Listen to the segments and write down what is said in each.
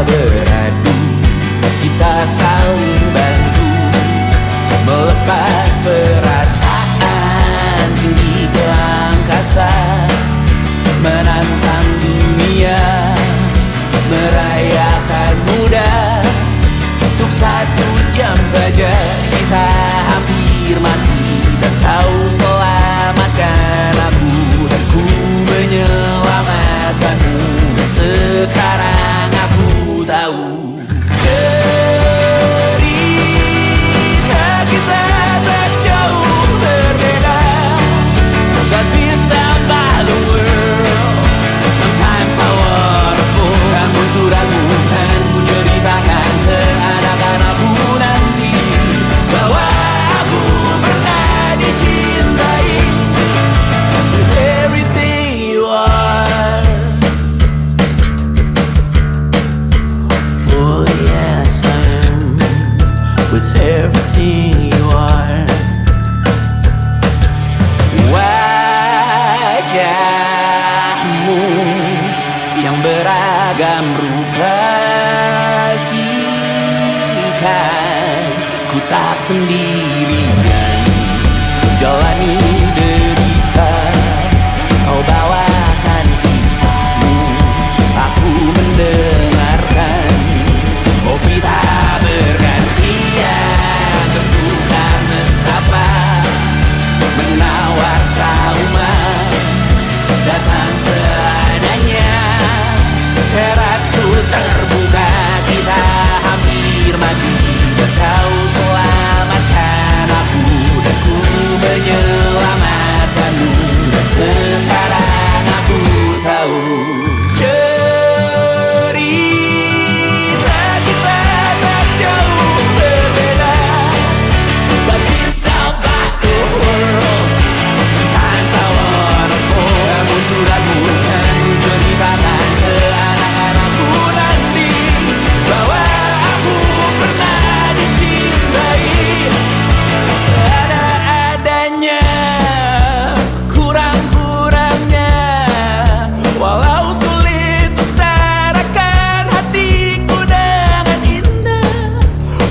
beradu, kita saling bantu melepas perasaan tinggi ke angkasa, menantang dunia, merayakan muda. Untuk 1 jam saja kita hampir mati, dan kau selamatkan aku, dan ku menyelamatkanmu. Dan sekarang aku tahu cerita kita tak jauh berbeda, but it's about the world. Sometimes I wanna fall. Namun suratmu kan ku ceritakan ke anak-anakku nanti, bahwa aku pernah dicintai with everything you are. For yes I am with everything you are. Wajahmu yang beragam rupa pastikan ku tak sendirian jalani derita. Kau bawakan kisahmu, aku mendengarkan. Oh, kita bergantian bertukar nestapa, menawar trauma datang seadanya. Terasku terbuka, kita hampir mati, dan kau selamatkan aku, dan ku menyelamatkanmu. Dan sekarang aku tahu cerita kita tak jauh berbeda, but it's about the world. Sometimes I wanna fall. Namun suratmu kan ku ceritakan ke anak-anakku nanti, bahwa aku pernah dicintai seada-adanya, sekurang-kurangnya. Walau sulit utarakan hatiku dengan indah,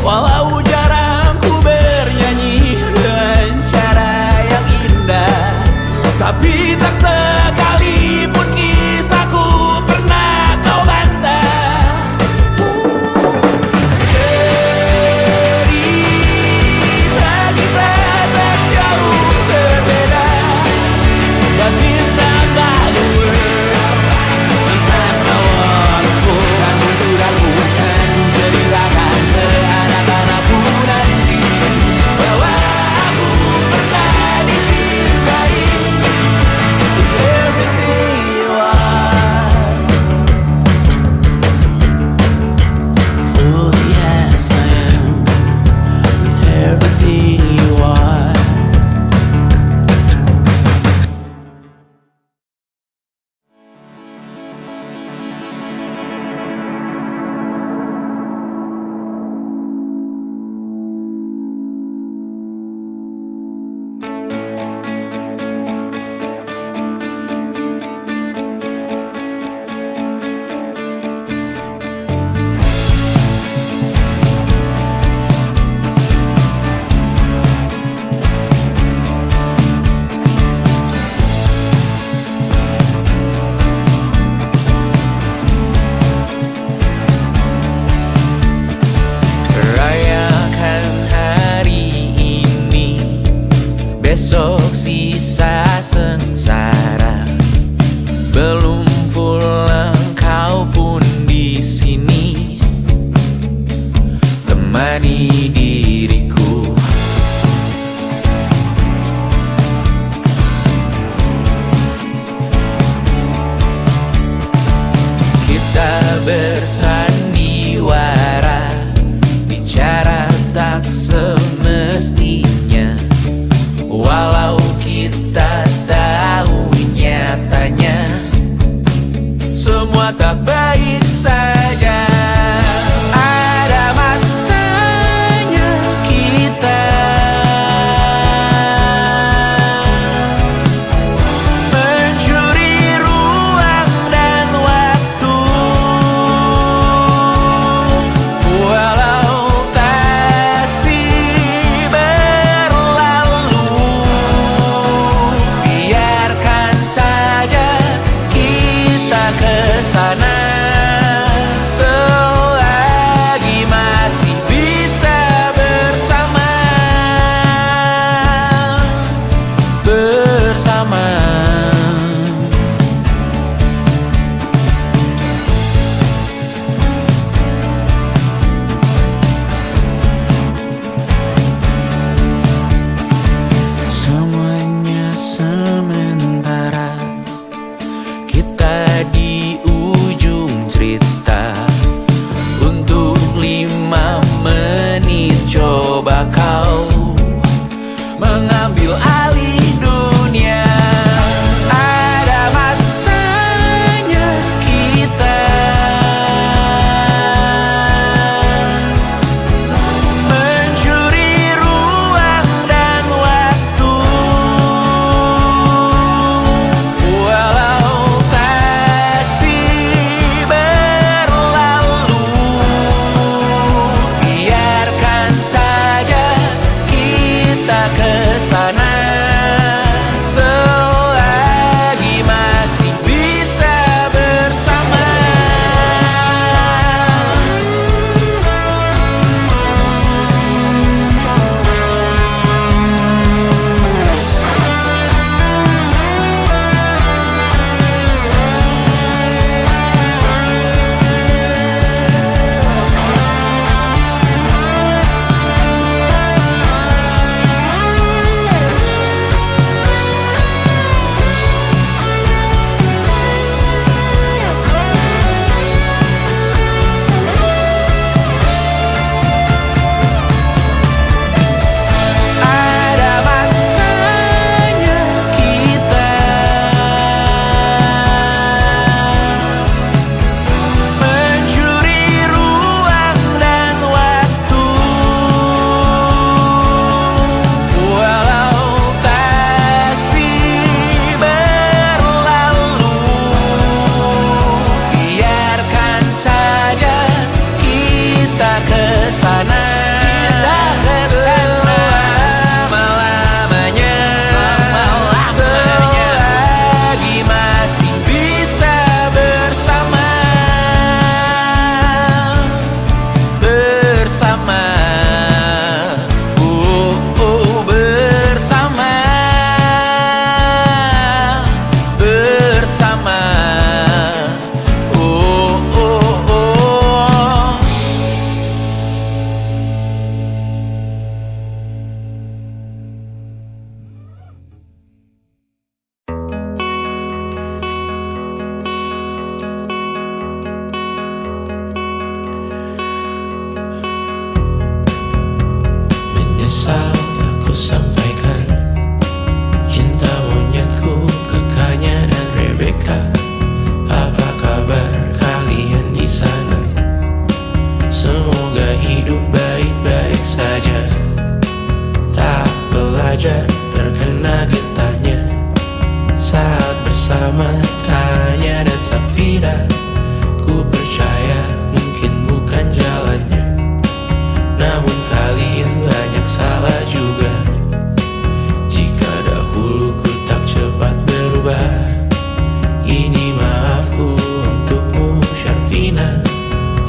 walau jarang ku bernyanyi dengan cara yang indah, tapi tak sekalipun kisahku pernah kau bantah. Cerita kita tak jauh berbeda, but it's about the world. Sometimes I wanna fall. Namun suratmu kan ku ceritakan ke anak-anakku nanti, bahwa aku pernah dicintai with everything you are. Full yes I am with everything you are. Rayakan hari ini, besok sisa sengsara. Belum pulang kau pun di sini, temani diriku. Kita bersandiwara, bicara tak semestinya, walau kita tahu nyatanya semua tak baik saja. Ada masa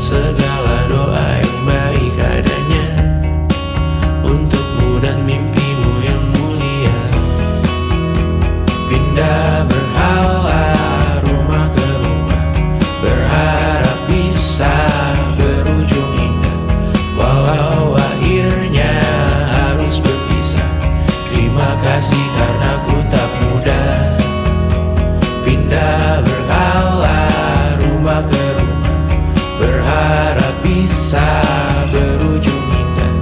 segala doa yang baik adanya untukmu dan mimpimu yang mulia. Pindah berhala rumah ke rumah, berharap bisa berujung indah, walau akhirnya harus berpisah. Terima kasih karena ku tak mudah. Pindah berhala rumah ke rumah, berharap bisa berujung indah,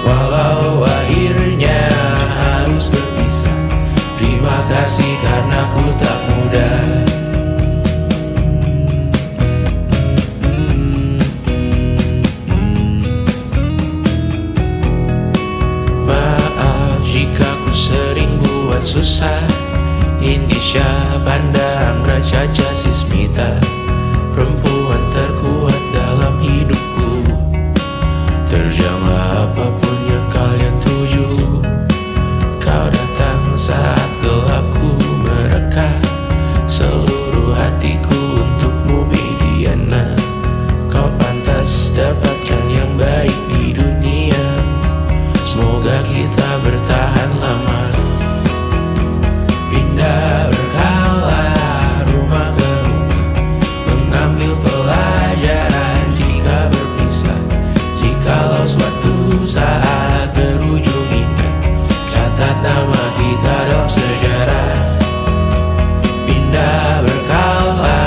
walau akhirnya harus berpisah. Terima kasih karena ku tak mudah. Maaf jika ku sering buat susah. Indisha, Panda, Anggra, Caca, Sismita, perempuan terkuat dalam hidupku. Terjanglah apapun yang kalian tuju. Kau datang saat gelapku mereka, seluruh hatiku untukmu Mediana. Kau pantas dapatkan yang baik di dunia. Semoga kita bertahan lama. Pindah berkala rumah ke rumah, mengambil pelajaran jika berpisah. Jikalau suatu saat berujung indah, catat nama kita dalam sejarah. Pindah berkala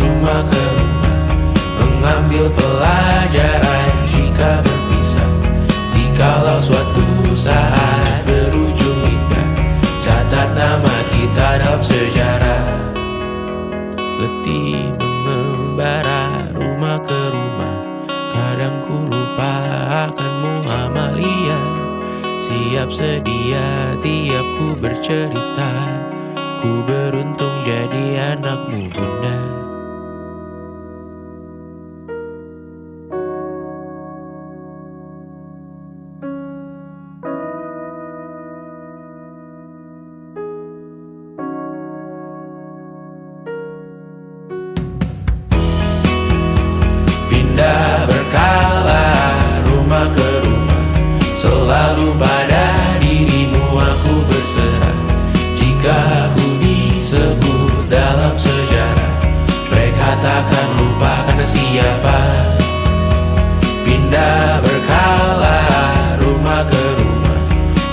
rumah ke rumah, mengambil pelajaran jika berpisah. Jikalau suatu saat berujung indah, catat nama kita dalam sejarah. Letih mengembara rumah ke rumah, kadang ku lupa akanmu Amalia. Siap sedia tiap ku bercerita, ku beruntung jadi anakmu bunda. Pindah berkala rumah ke rumah, selalu pada dirimu aku berserah. Jika aku disebut dalam sejarah, mereka takkan lupa karena siapa. Pindah berkala rumah ke rumah,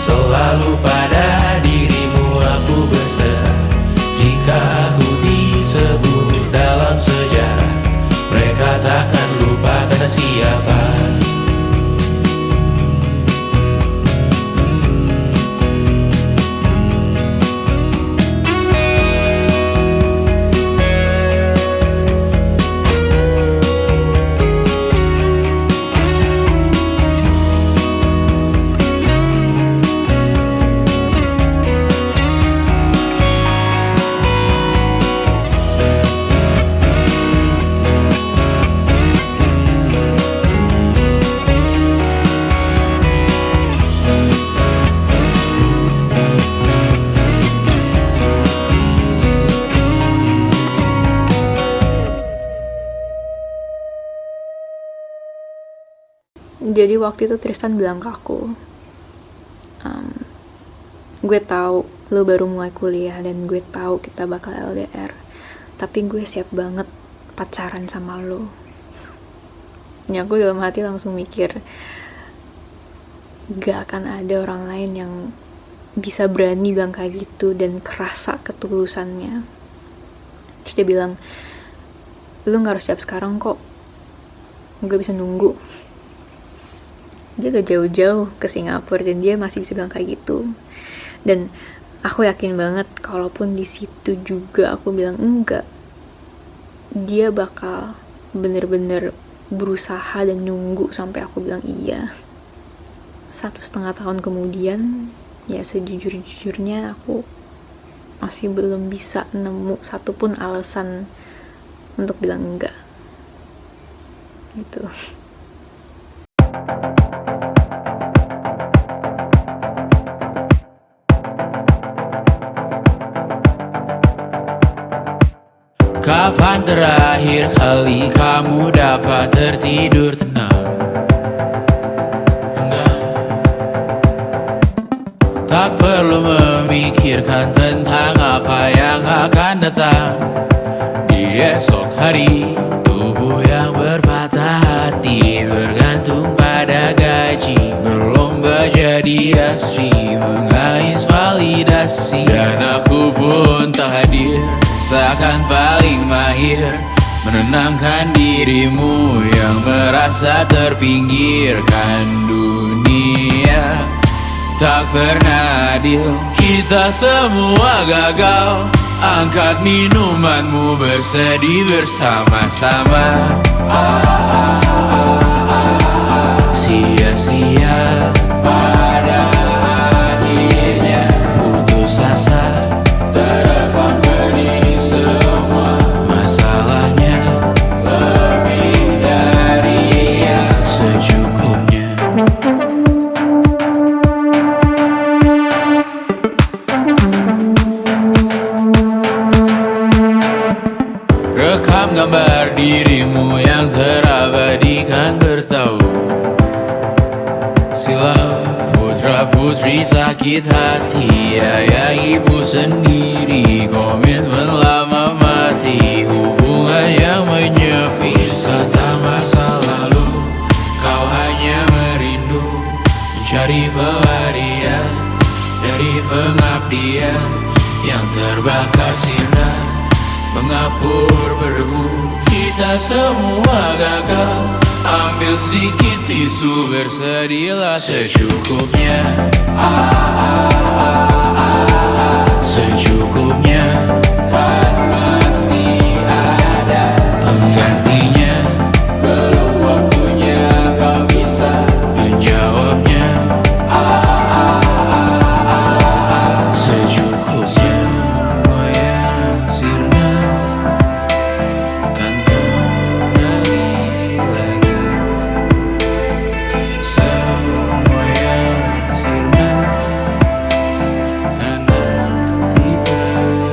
selalu pada dirimu aku berserah. Jika aku disebut dalam sejarah, mereka takkan lupa karena siapa. Jadi waktu itu Tristan bilang ke aku, gue tahu lo baru mulai kuliah dan gue tahu kita bakal LDR, tapi gue siap banget pacaran sama lo. Ya aku dalam hati langsung mikir, gak akan ada orang lain yang bisa berani bilang kayak gitu dan kerasa ketulusannya. Terus dia bilang, lo gak harus siap sekarang kok, gue bisa nunggu. Dia udah jauh-jauh ke Singapura dan dia masih bisa bilang kayak gitu. Dan aku yakin banget kalaupun di situ juga aku bilang enggak, dia bakal bener-bener berusaha dan nunggu sampai aku bilang iya. 1,5 tahun kemudian, ya sejujur-jujurnya aku masih belum bisa nemu satupun alasan untuk bilang enggak gitu. Kapan terakhir kali kamu dapat tertidur tenang? Enggak. Tak perlu memikirkan tentang apa yang akan datang di esok hari. Tubuh yang berpatah hati bergantung pada gaji, berlomba jadi asri, mengais validasi. Dan aku pun tak hadir, seakan paling mahir menenangkan dirimu yang merasa terpinggirkan. Dunia tak pernah adil, kita semua gagal. Angkat minumanmu, bersedih bersama-sama. Sia-sia pada akhirnya putus asa, terekam benih semua. Masalahnya lebih dari yang secukupnya. Rekam gambar dirimu yang terabadikan bertahun silam. Putra putri sakit hati, ayah ibu sendiri, komitmen lama mati, hubungan yang menyepi. Wisata masa lalu, kau hanya merindu, mencari pelarian dari pengabdian yang terbakar sinar, mengapur berdebu. Kita semua gagal, ambil sedikit tisu, bersedihlah secukupnya. Secukupnya, kan masih ada penggantinya. Belum waktunya kau bisa menjawabnya. Secukupnya, wayang sirna kan kembali lagi. Semua yang sirna kan nanti terjadi.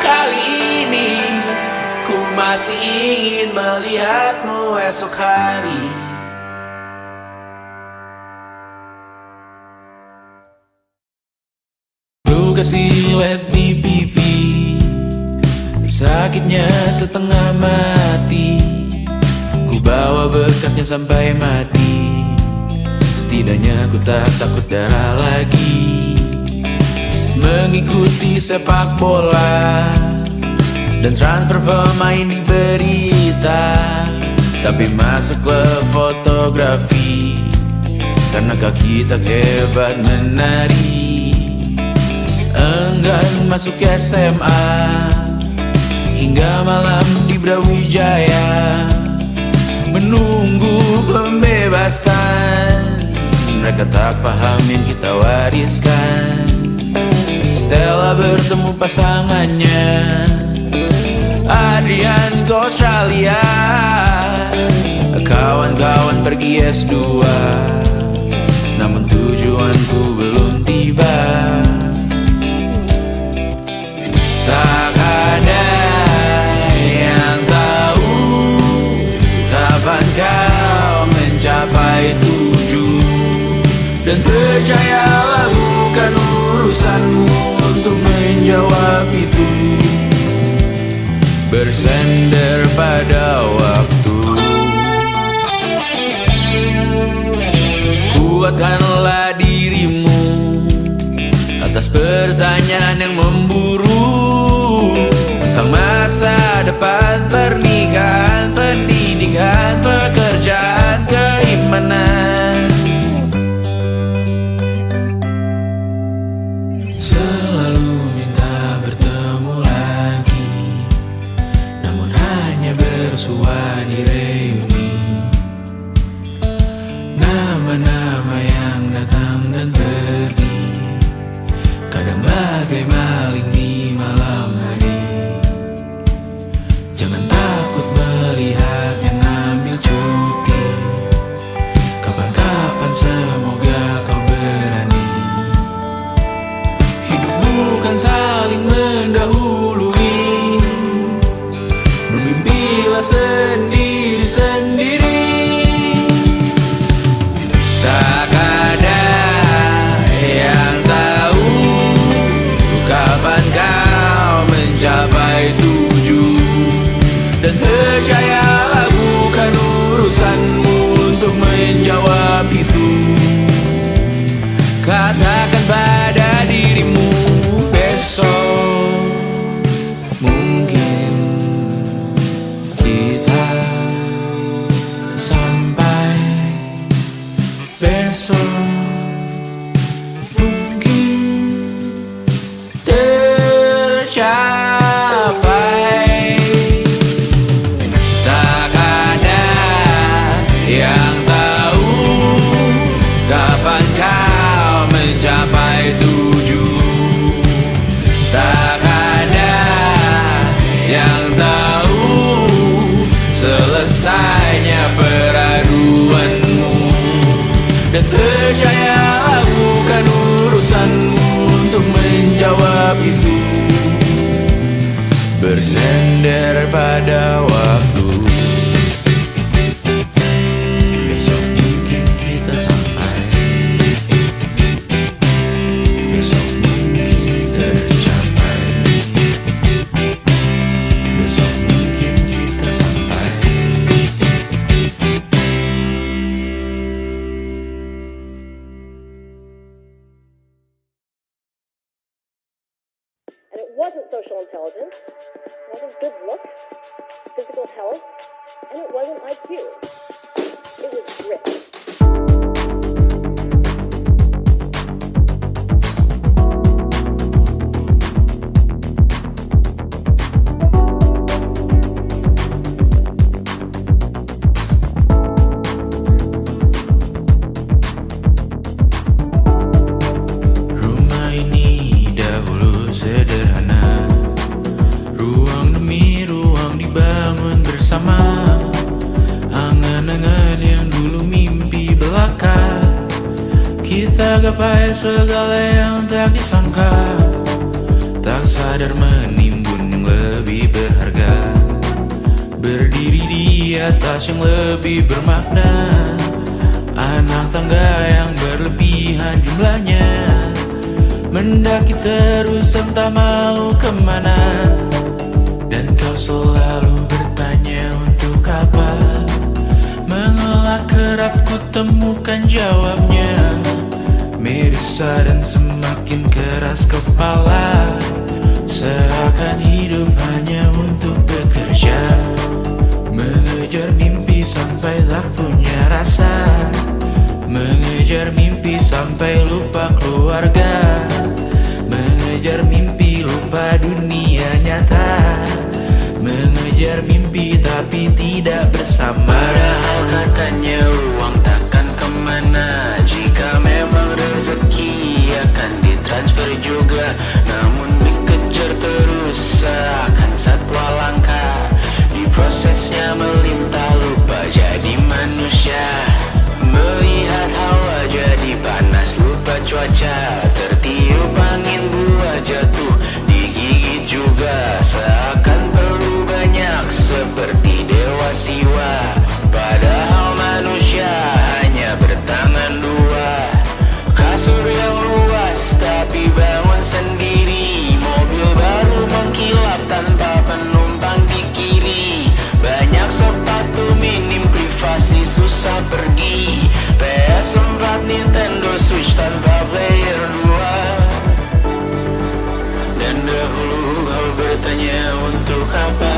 kali ini. Ku masih ingin melihatmu esok hari. Lukas lilet di pipi, sakitnya setengah mati. Ku bawa bekasnya sampai mati. Setidaknya ku tak takut darah lagi. Mengikuti sepak bola dan transfer pemain di berita, tapi masuk ke fotografi karena kaki tak hebat menari. Enggan masuk SMA hingga malam di Brawijaya, menunggu pembebasan. Mereka tak paham yang kita wariskan. Stella bertemu pasangannya, Adrian ke Australia, kawan-kawan pergi S2, namun tujuanku belum tiba. Tak ada yang tahu kapan kau mencapai tujuh. Dan percayalah bukan urusanmu untuk menjawab itu. Bersender pada waktu. Kuatkanlah dirimu atas pertanyaan yang memburu tentang masa depan, pernikahan, pendidikan, pekerjaan, keimanan. Selalu minta bertemu lagi, namun hanya bersua di reuni. Nama-nama yang datang dan pergi, kadang bagai maling di malam hari. Jangan takut melihat yang ambil cuti. Kapan-kapan semoga kau berani. Hidup bukan saling mendahului. Bermimpilah sendiri-sendiri. Tak ada yang tahu kapan kau mencapai tujuh. Dan percayalah bukan urusanmu untuk menjawab itu. Katakan pada dirimu besok mungkin kita sampai. Besok mungkin tercapai. Tak ada yang tahu kapan kau mencapai tujuh. Tak ada yang tahu selesainya peraduanmu. Dan percayalah bukan urusanmu untuk menjawab itu. Bersender pada waktu. Besok mungkin kita sampai. Besok mungkin tercapai. Besok mungkin kita sampai. And it wasn't social intelligence, it wasn't good looks, physical health, and it wasn't IQ. It was grit. Rumah ini dahulu sederhana, ruang demi ruang dibangun bersama. Angan-angan yang dulu mimpi belaka, kita gapai segala yang tak disangka. Tak sadar menimbun atas yang lebih bermakna. Anak tangga yang berlebihan jumlahnya, mendaki terus entah mau kemana. Dan kau selalu bertanya untuk apa. Mengelak kerap ku temukan jawabnya. Merisa dan semakin keras kepala, seakan hidup hanya untuk bekerja. Mengejar mimpi sampai tak punya rasa. Mengejar mimpi sampai lupa keluarga. Mengejar mimpi lupa dunia nyata. Mengejar mimpi tapi tidak bersama. Padahal katanya uang takkan kemana. Jika memang rezeki akan ditransfer juga. Namun dikejar terus seakan satwa langka. Di prosesnya melintah lupa jadi manusia. Melihat hawa jadi panas lupa cuaca. Tertiup angin buah jatuh digigit juga. Seakan perlu banyak seperti dewa siwa. Padahal manusia hanya bertangan dua. Kasur yang luas tapi bangun sendiri. Mobil baru mengkilap tanpa penumpang di kiri. Banyak sepatu minim privasi susah pergi. PS4 Nintendo Switch tanpa player 2. Dan dahulu kau bertanya untuk apa.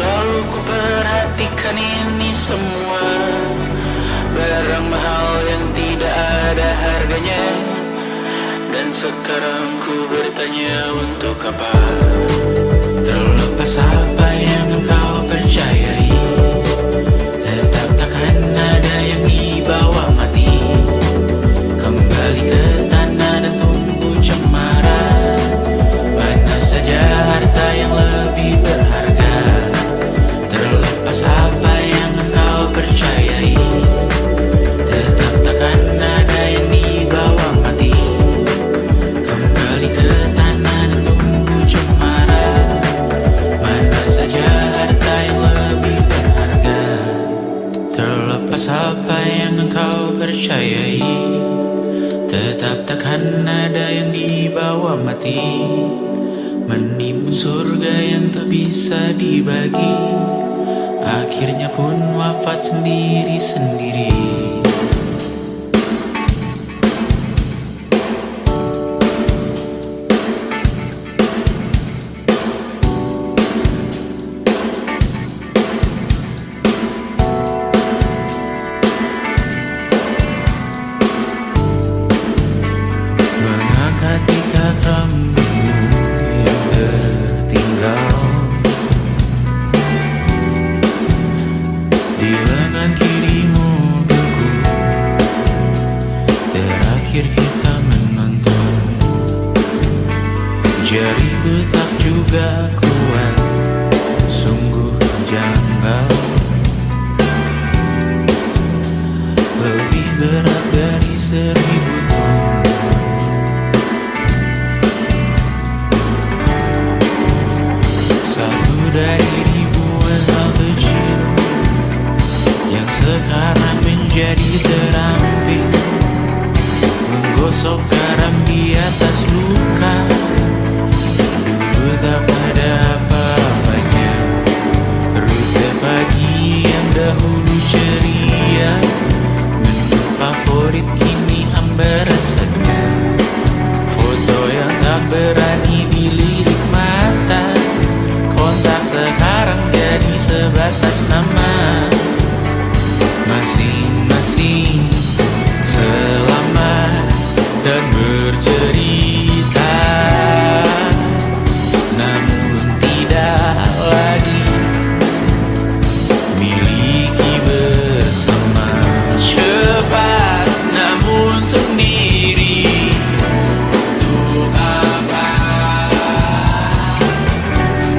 Lalu ku perhatikan ini semua. Barang mahal yang tidak ada harganya. Dan sekarang ku bertanya untuk apa. Terlepas apa yang engkau percayai, tetap takkan ada yang dibawa mati. Kembali ke tanah dan tumbuh cemara. Mana saja harta yang lebih berharga. Terlepas apa yang engkau percayai, tetap takkan ada yang dibawa mati. Kembali ke tanah dan tumbuh cemara. Mana saja harta yang lebih berharga. Terlepas apa yang engkau percayai, tetap takkan ada yang dibawa mati. Menimbun surga yang tak bisa dibagi. Akhirnya pun wafat sendiri-sendiri. Mengangkat ikat rambutmu yang tertinggal di lengan kirimu mobilku. Terakhir kita menonton. Jariku tak juga kuat, sungguh janggal. Lebih berat dari 1000 ton. Satu dari ribuan hal kecil yang sekarang menjadi terampil. Menggosok garam di atas luka. Dulu tak ada apa-apanya. Rute pagi yang dahulu ceria. Menu favorit kini hambar rasanya. Foto yang tak berani dilirik mata. Kontak sekarang jadi sebatas nama. Masing-masing selamat dan bercerita. Namun tidak lagi miliki bersama. Cepat namun sendiri. Untuk apa?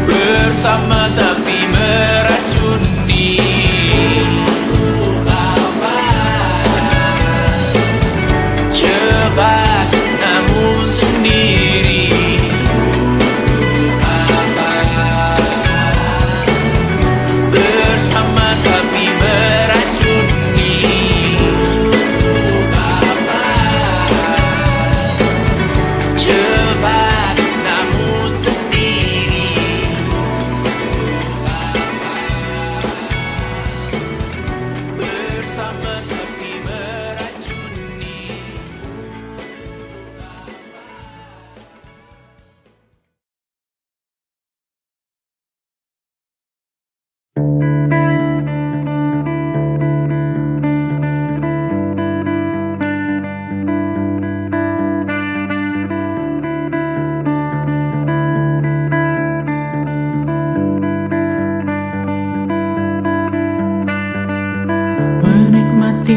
Bersama tapi meracuni. Untuk apa? Cepat namun sendiri. Untuk apa? Bersama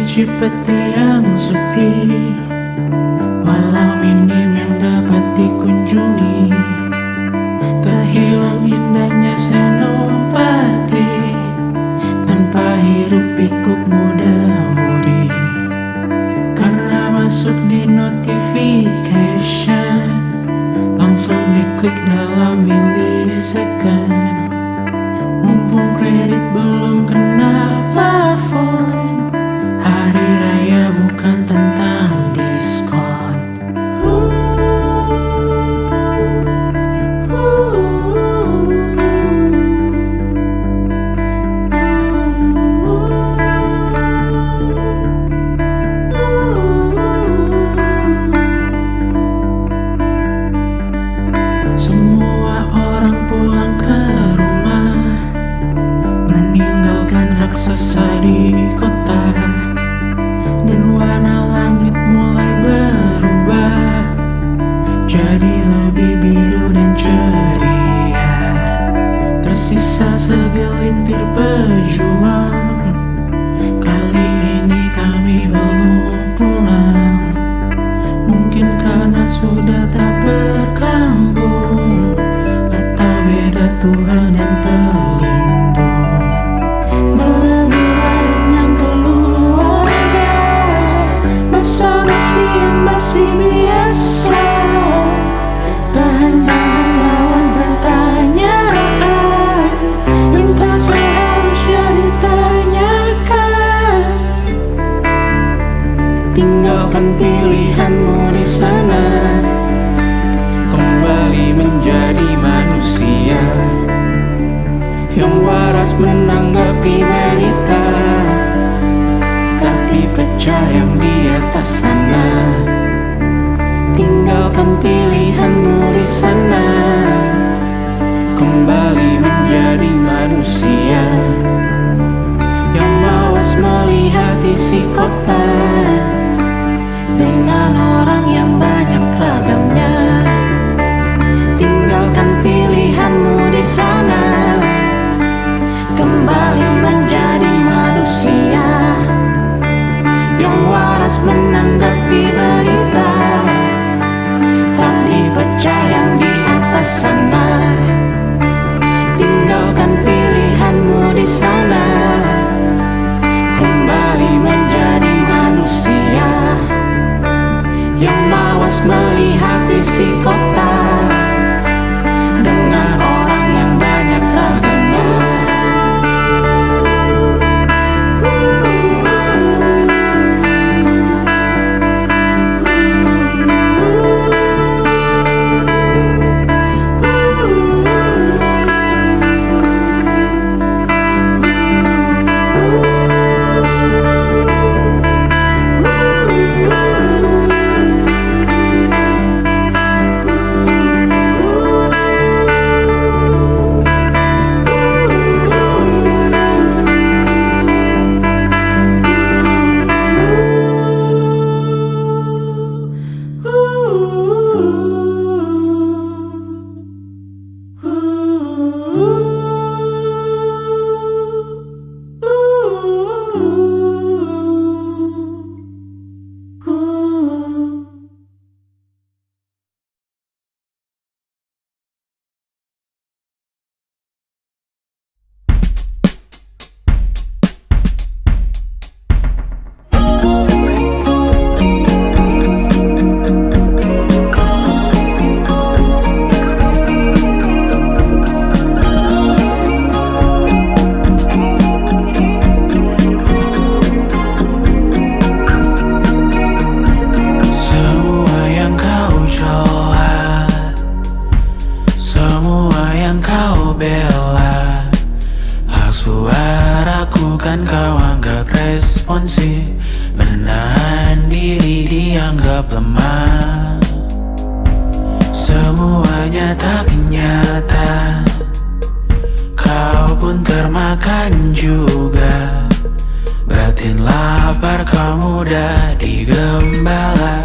Cipete yang sepi, walau minim yang dapat dikunjungi, tak hilang indahnya senopati tanpa hiruk pikuk muda-mudi. Karena masuk di notification, langsung diklik dalam milisecond. Mumpung kredit belum kena plafon, hari raya bukan tentang diskon. Semua orang pulang ke rumah, meninggalkan raksasa di kota. Dan warna langit mulai berubah, jadi lebih biru dan ceria. Tersisa segelintir pejuang, kali ini kami belum pulang. Mungkin karena sudah tak berkambung, atau beda Tuhan dan pelindung. Belah-belah dengan keluarga, basa-basi yang masih biasa. Tahan-tahan lawan pertanyaan yang tak seharusnya ditanyakan. Tinggalkan pilihanmu di sana, kembali menjadi manusia yang waras menanggapi berita, tak dipecah yang di atas sana. Tinggalkan pilihanmu di sana, kembali menjadi manusia yang mawas melihat isi kota dengan orang yang banyak ragamnya. Tinggalkan pilihanmu di sana, kembali menjadi manusia yang waras menanggapi berita, tak dipecah yang di atas sana. Tinggalkan pilihanmu di sana, kembali menjadi manusia yang mawas melihat isi kota dengan orang yang banyak ragamnya. dianggap lemah. Semuanya tak nyata, kau pun termakan juga. Batin lapar kau mudah digembala.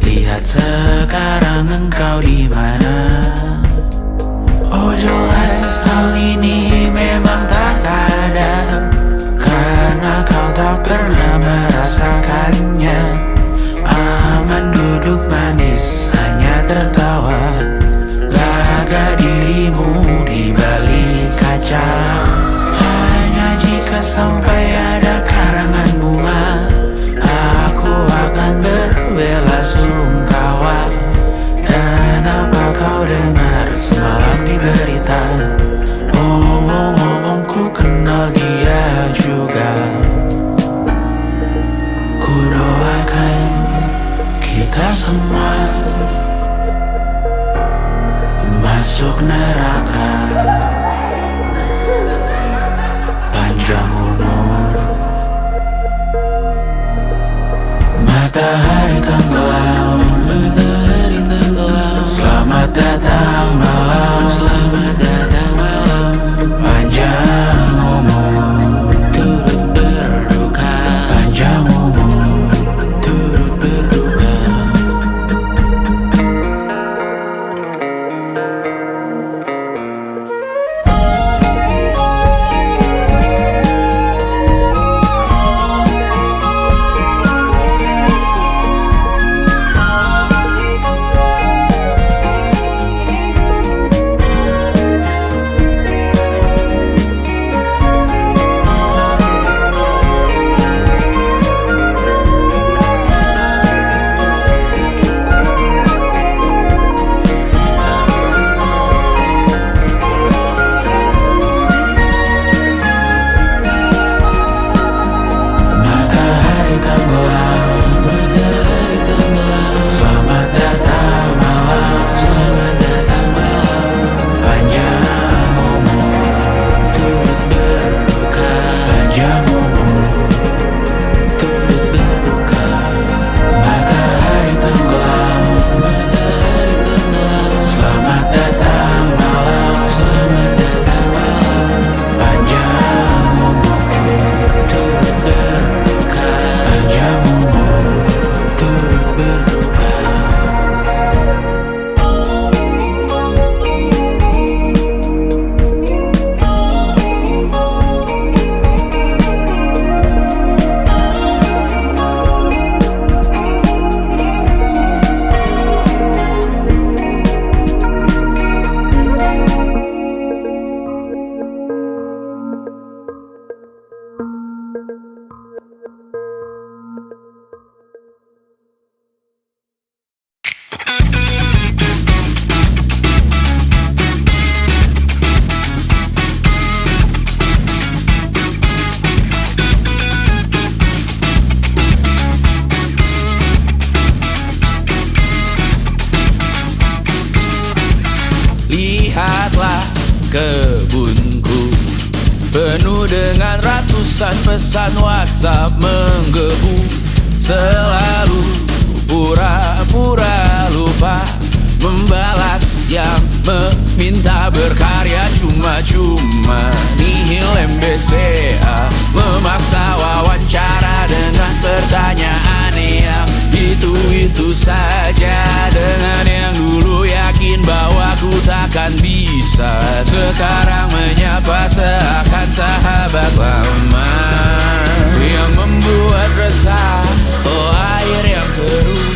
Lihat sekarang engkau di mana. Oh jelas hal ini memang tak ada, karena kau tak pernah merasa baca. Hanya jika sampai ada karangan bunga, aku akan berbela-sungkawa. Dan apa kau dengar semalam di berita? Ngomong-ngomong ku kenal dia juga. Ku doakan kita semua masuk neraka. Panjang umur. Matahari tenggelam, matahari tenggelam. Selamat datang malam, selamat datang malam. Panjang umur, turut berduka. Panjang umur, turut berduka. Lihatlah kebunku, penuh dengan ratusan pesan WhatsApp menggebu. Selalu pura-pura lupa membalas yang meminta berkarya cuma-cuma. Nihil MBCA memaksa wawancara dengan pertanyaan yang itu-itu saja. Dengan yang dulu yakin bahwa ku takkan bisa, sekarang menyapa seakan sahabat lama. Yang membuat resah, oh air yang keruh,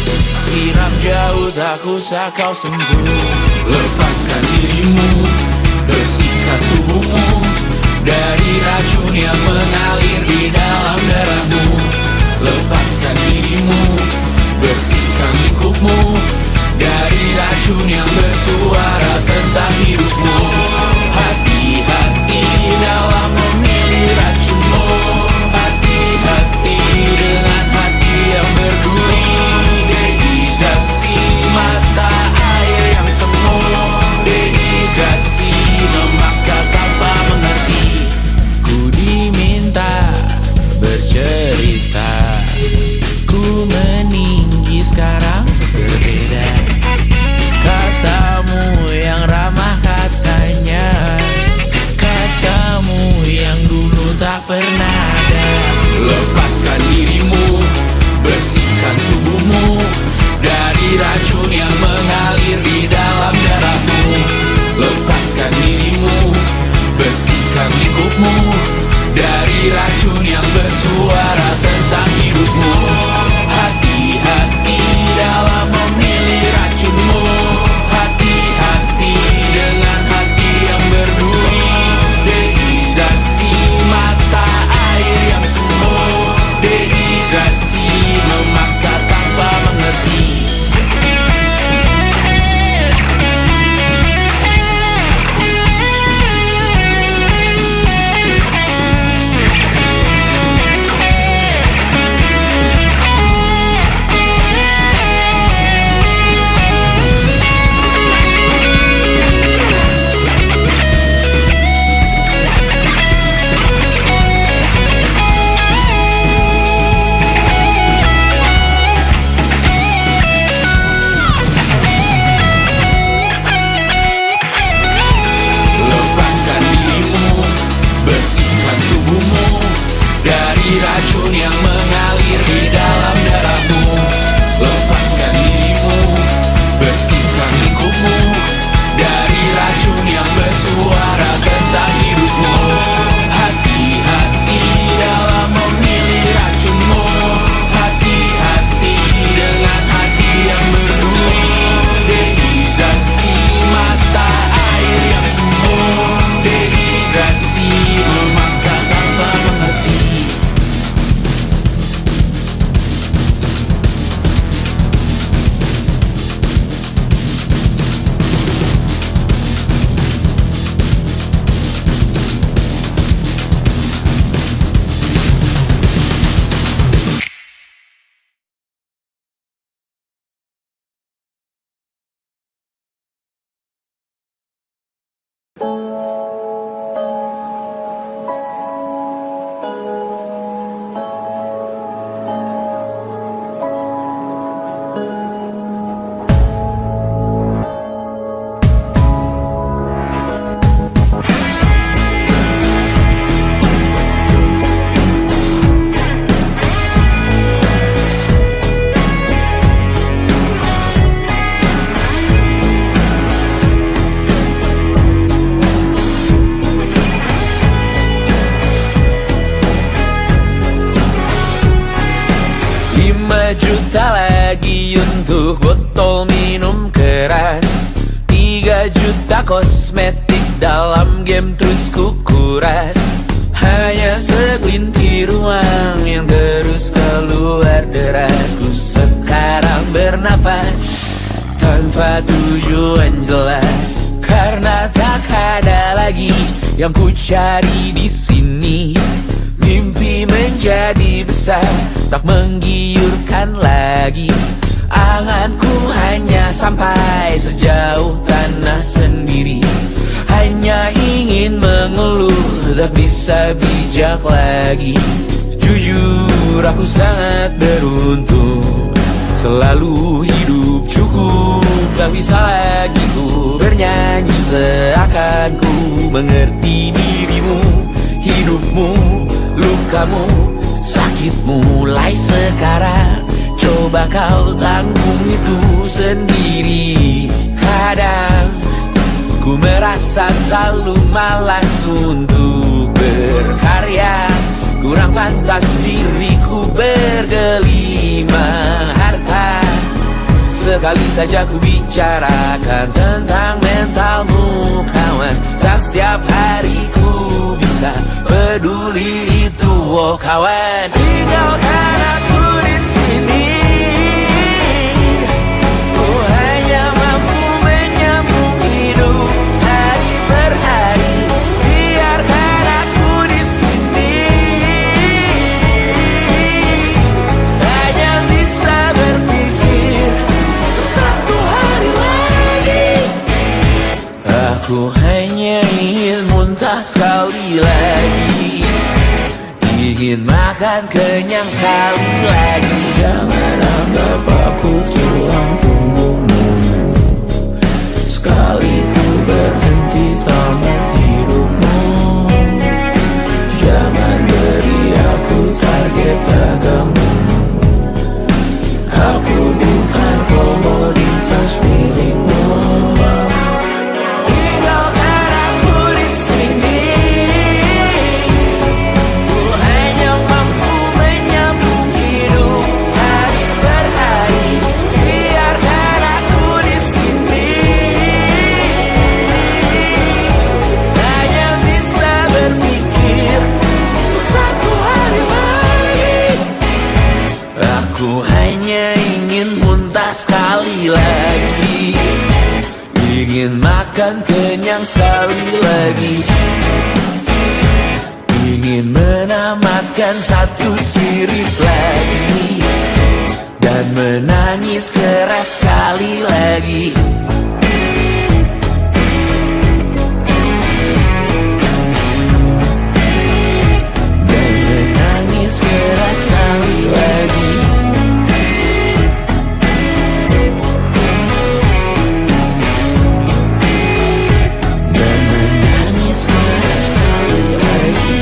siram jauh tak usah kau sentuh. Lepaskan dirimu, bersihkan tubuhmu dari racun yang mengalir di dalam darahmu. Lepaskan dirimu, bersihkan lingkupmu dari racun yang bersuara tentang hidupmu. Hati-hati dalam memilih racunmu. Hati-hati dengan hati yang berduri. Dehidrasi mata air yang semu. Dehidrasi memaksa tanpa mengerti. Ku diminta bercerita, ku meninggi sekarang berbeda. Katamu yang ramah katanya, katamu yang dulu tak pernah ada. Lepaskan dirimu, bersihkan tubuhmu dari racun yang mengalir di dalam darahmu. Lepaskan dirimu, bersihkan lingkupmu dari racun yang bersuara tentang hidupmu. Hati-hati dalam memilih racunmu. Hati-hati dengan hati yang berduri. Juta lagi untuk botol minum keras, 3 juta kosmetik dalam game terus kukuras. Hanya segelintir uang yang terus keluar deras. Ku sekarang bernafas tanpa tujuan jelas, karena tak ada lagi yang ku cari di sini. Mimpi menjadi besar, tak menggiurkan lagi. Anganku hanya sampai sejauh tanah sendiri. Hanya ingin mengeluh, tak bisa bijak lagi. Jujur aku sangat beruntung, selalu hidup cukup. Tak bisa lagi ku bernyanyi seakan ku mengerti dirimu. Hidupmu, lukamu, sakitmu mulai sekarang. Coba kau tanggung itu sendiri. Kadang ku merasa terlalu malas untuk berkarya. Kurang pantas diriku bergelima harta. Sekali saja ku bicarakan tentang mentalmu kawan. Tak setiap hari ku bisa peduli itu, oh kawan. Tinggalkan aku di sini. Ku hanya mampu menyambung hidup hari per hari. Biarkan aku di sini. Hanya bisa berpikir untuk satu hari lagi. Aku hanya ingin muntah sekali lagi, ingin makan kenyang sekali lagi. Jangan anggap aku tulang punggungmu. Sekali ku berhenti tamat hidupmu. Jangan beri aku target daganmu. Aku bukan komoditas milikmu. Tinggalkan aku di sini. Ku hanya mampu menyambung hidup hari per hari. Biarkan aku di sini. Hanya bisa berpikir untuk satu hari lagi. Aku hanya ingin muntah sekali lagi, ingin makan kenyang sekali lagi, ingin menamatkan satu series lagi, dan menangis keras sekali lagi. Dan menangis keras sekali lagi. Dan menangis keras sekali lagi.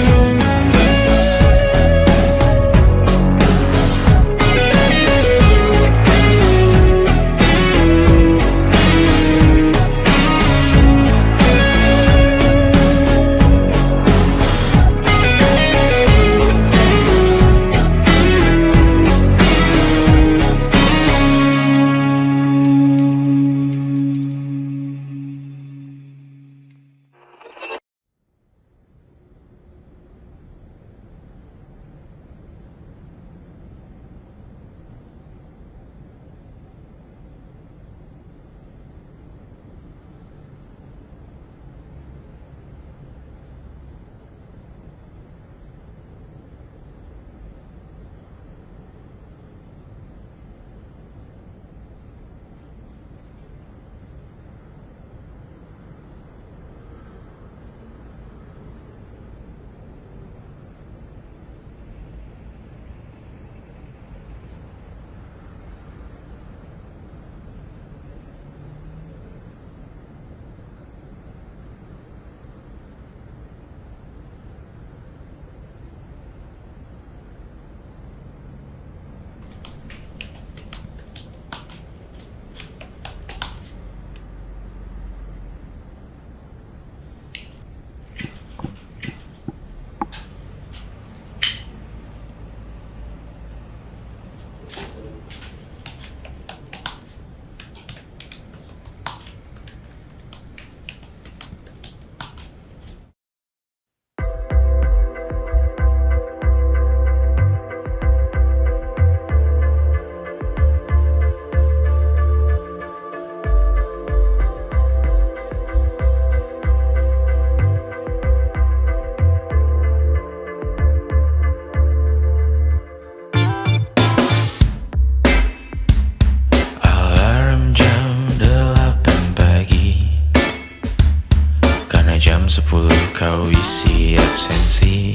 kau isi absensi.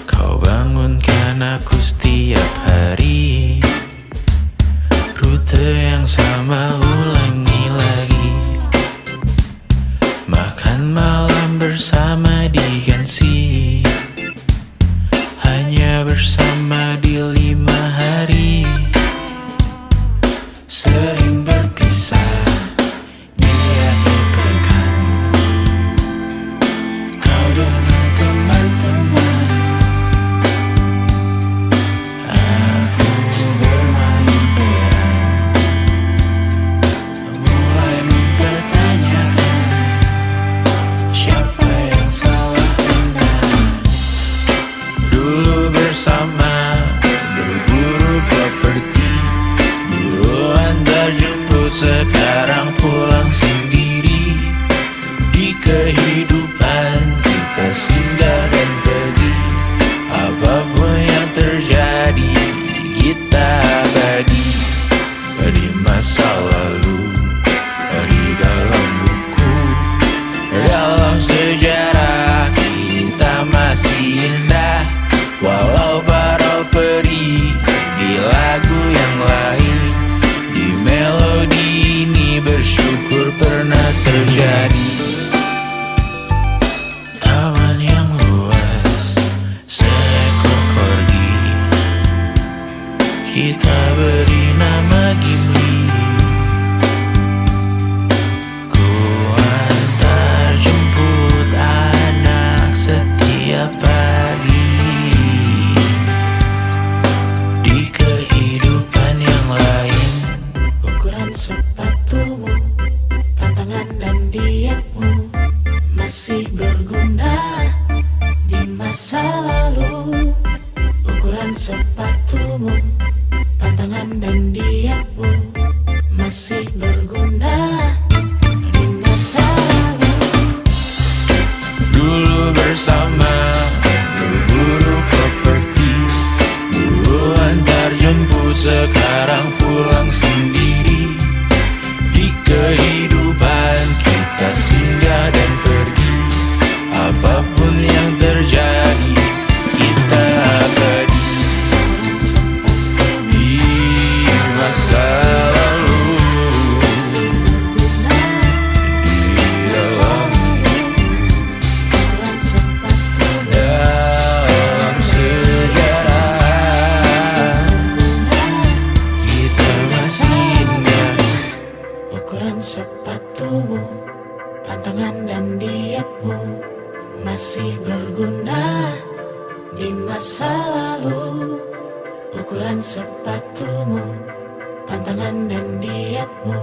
Kau bangunkan aku setiap hari. Rute yang sama ulangi lagi. Makan malam bersama diganti. Hanya bersama di 5 hari. Sering berpisah di akhir pekan. Kau dengan teman-teman, aku bermain peran. Mulai mempertanyakan siapa yang salah benar. Dulu bersama berburu properti. Dulu antar jemput, sekarang pulang sendiri. Di kehidupan kita singgah dan pergi. Apapun yang terjadi, kita abadi. Di masa lalu, di dalam buku, dalam sejarah kita masih indah. Walau parau perih di lagu yang lain, di melodi ini bersyukur pernah terjadi. Taman yang luas, seekor corgi, kita beri nama Gimli. Ku antar jemput anak setiap pagi. Di kehidupan yang lain, Ukuran sepatumu, pantangan dan dietmu masih berguna di masa lalu. Ukuran sepatumu, pantangan dan dietmu masih berguna di masa lalu. dulu bersama berburu properti. Dulu antar jemput, sekarang pulang sendiri. Di kehidupan kita singgah dan pergi. Apapun yang terjadi, kita abadi. Di masa lalu, di dalam Ukuran sepatumu, dalam sejarah kita masih indah. ukuran sepatumu, pantangan dan dietmu masih berguna di masa lalu. Ukuran sepatumu, pantangan dan dietmu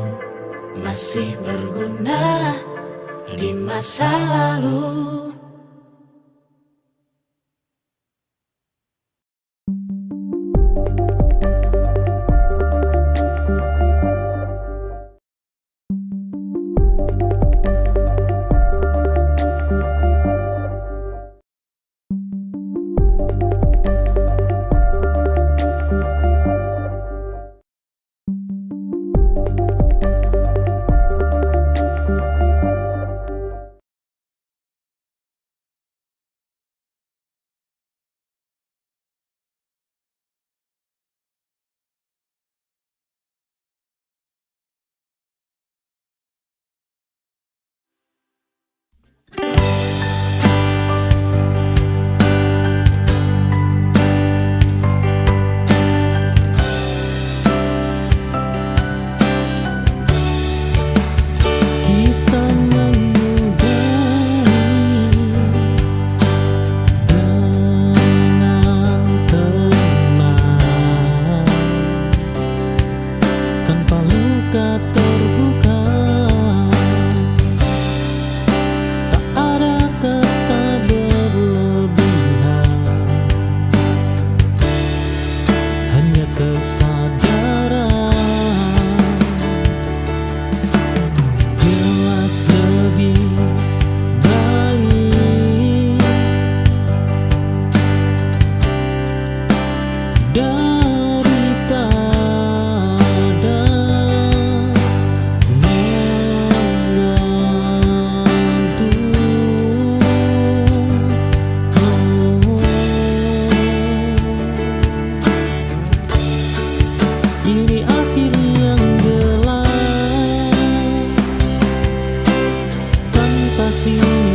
masih berguna di masa lalu.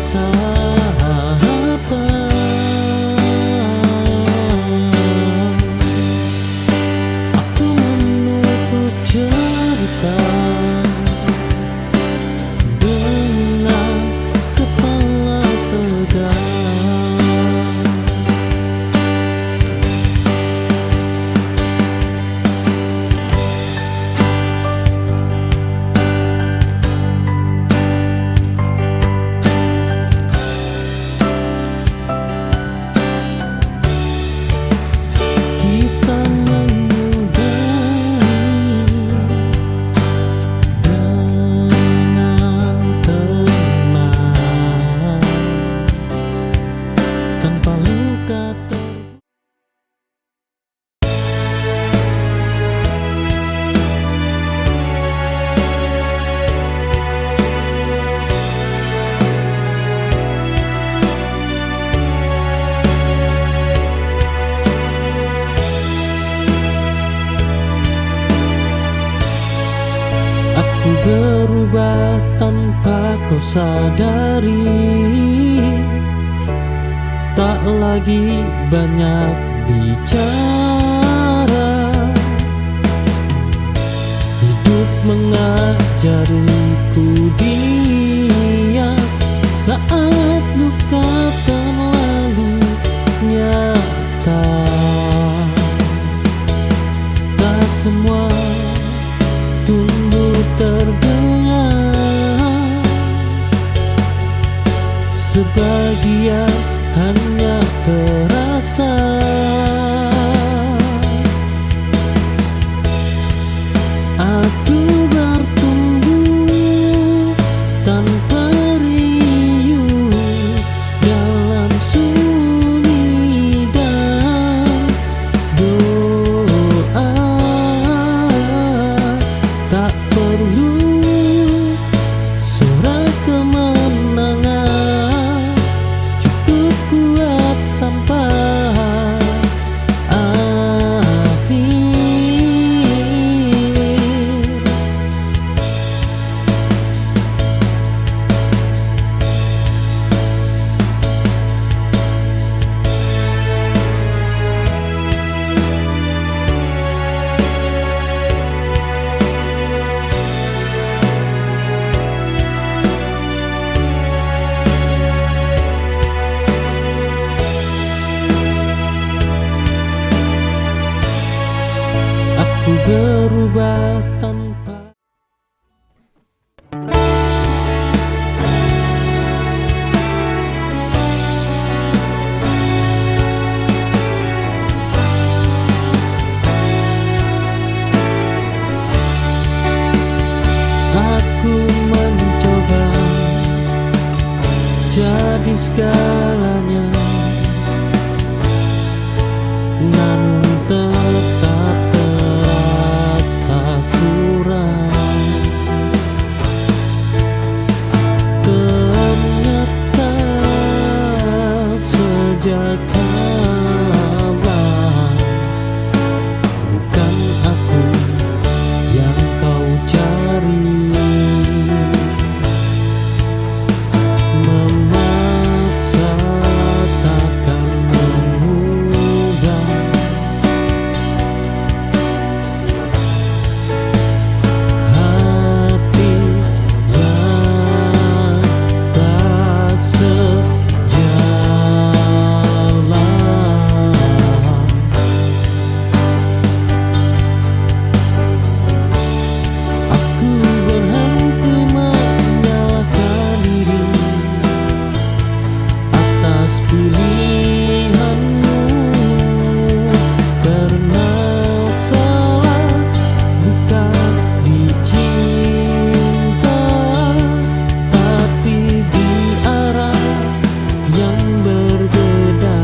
sahabat. Aku menutup cerita dengan kepala tegak. Kita menyudahi dengan tenang tanpa luka Aku berubah tanpa kau sadari, tak lagi banyak bicara. Hidup mengajariku diam saat luka terlalu nyata. Tak semua tumbuh terdengar, sebagian hanya terasa. Aku bertumbuh tanpa riuh dalam sunyi dan doa. Tak perlu suara kemenangan, cukup kuat sampai akhir. Aku berubah tanpa aku mencoba jadi segalanya, namun tetap terasa kurang. Ternyata sejak awal bukan aku yang kau cari. Memaksa takkan mudah, hati yang tak sejalan. Aku berhenti menyalahkan diri atas pilihanmu, karena salah bukan dicinta, tapi di arah yang berbeda.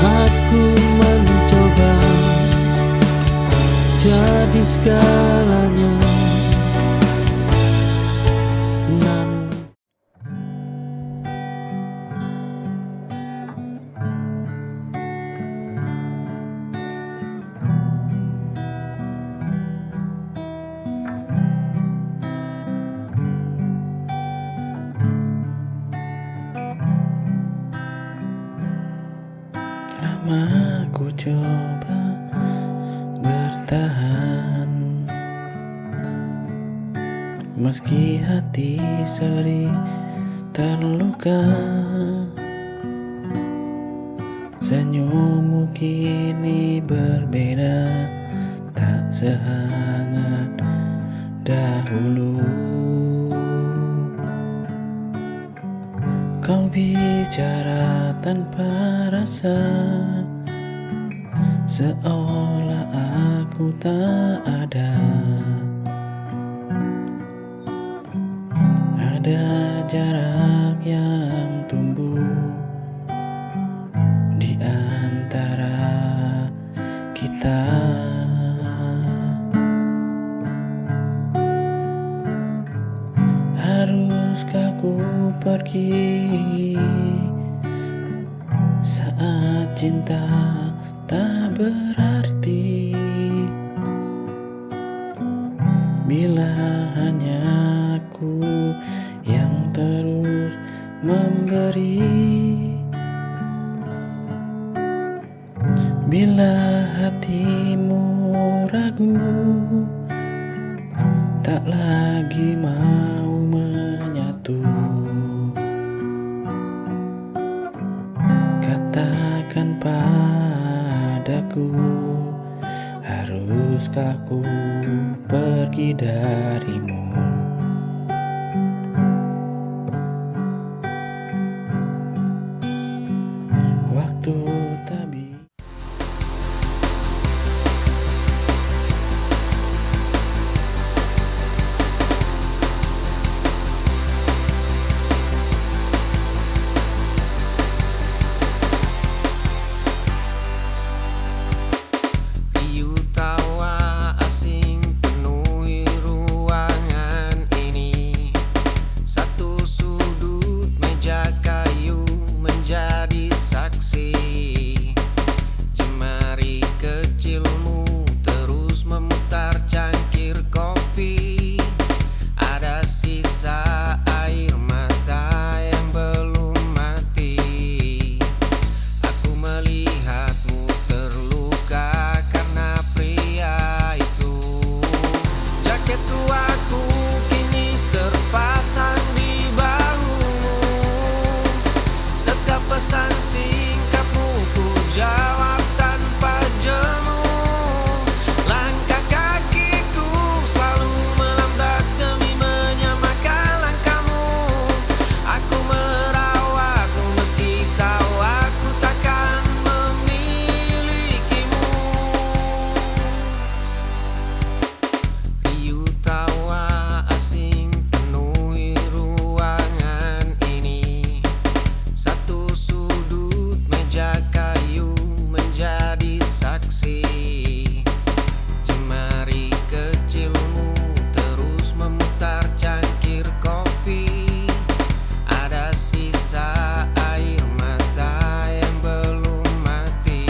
Aku mencoba jadi segalanya, mencoba bertahan, meski hati sering terluka. Senyummu kini berbeda, tak sehangat dahulu. Kau bicara tanpa rasa, seolah aku tak ada. Ada jarak yang tumbuh di antara kita. Haruskah ku pergi saat cinta tak berarti, bila hanya aku yang terus memberi? Bila hatimu ragu, tak lagi mau menyatu, katakan padaku, haruskah ku pergi darimu? Waktu tak bisa. Riuh tawa asing penuhi ruangan ini. Satu sudut meja kayu menjadi saksi. Jemari kecilmu terus memutar cangkir kopi. Ada sisa air mata yang belum mati. Aku melihatmu terluka karena pria itu. Jaket tuaku kini terpasang di bahumu. Setiap pesan singkatmu ku jawab tanpa jemu. Langkah kakiku selalu melambat demi menyamakan langkahmu. Aku merawatmu meski tahu aku takkan memilikimu. Riuh tawa asing penuhi ruangan ini. Satu sudut meja kayu menjadi saksi. Jemari kecilmu terus memutar cangkir kopi. Ada sisa air mata yang belum mati.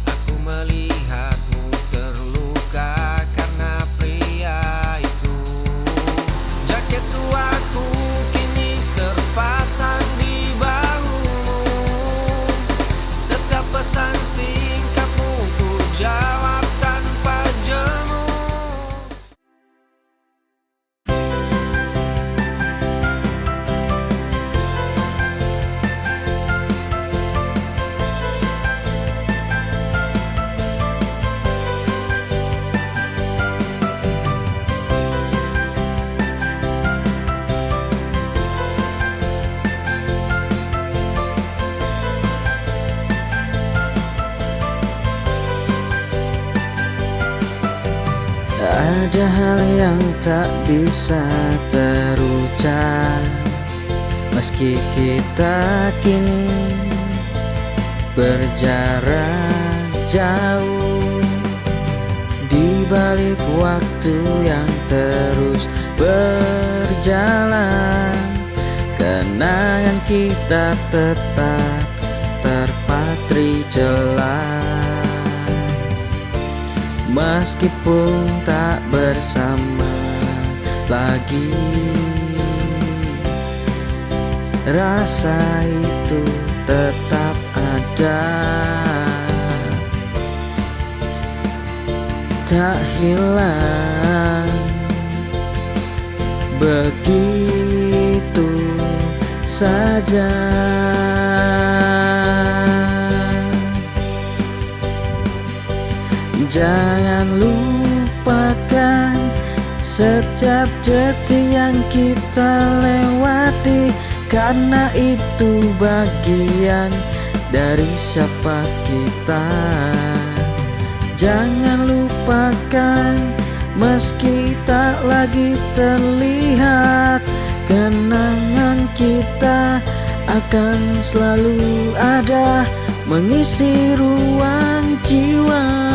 Aku melihatmu terluka karena pria itu. Jaket tuaku kini terpasang di bahumu. Setiap pesan singkatmu ku jawab tanpa jemu. Ada hal yang tak bisa terucap, meski kita kini berjarak jauh. Di balik waktu yang terus berjalan, kenangan kita tetap terpatri jelas. Meskipun tak bersama lagi, rasa itu tetap ada. tak hilang begitu saja. Jangan lupakan setiap detik yang kita lewati, karena itu bagian dari siapa kita. Jangan lupakan meski tak lagi terlihat, kenangan kita akan selalu ada mengisi ruang jiwa.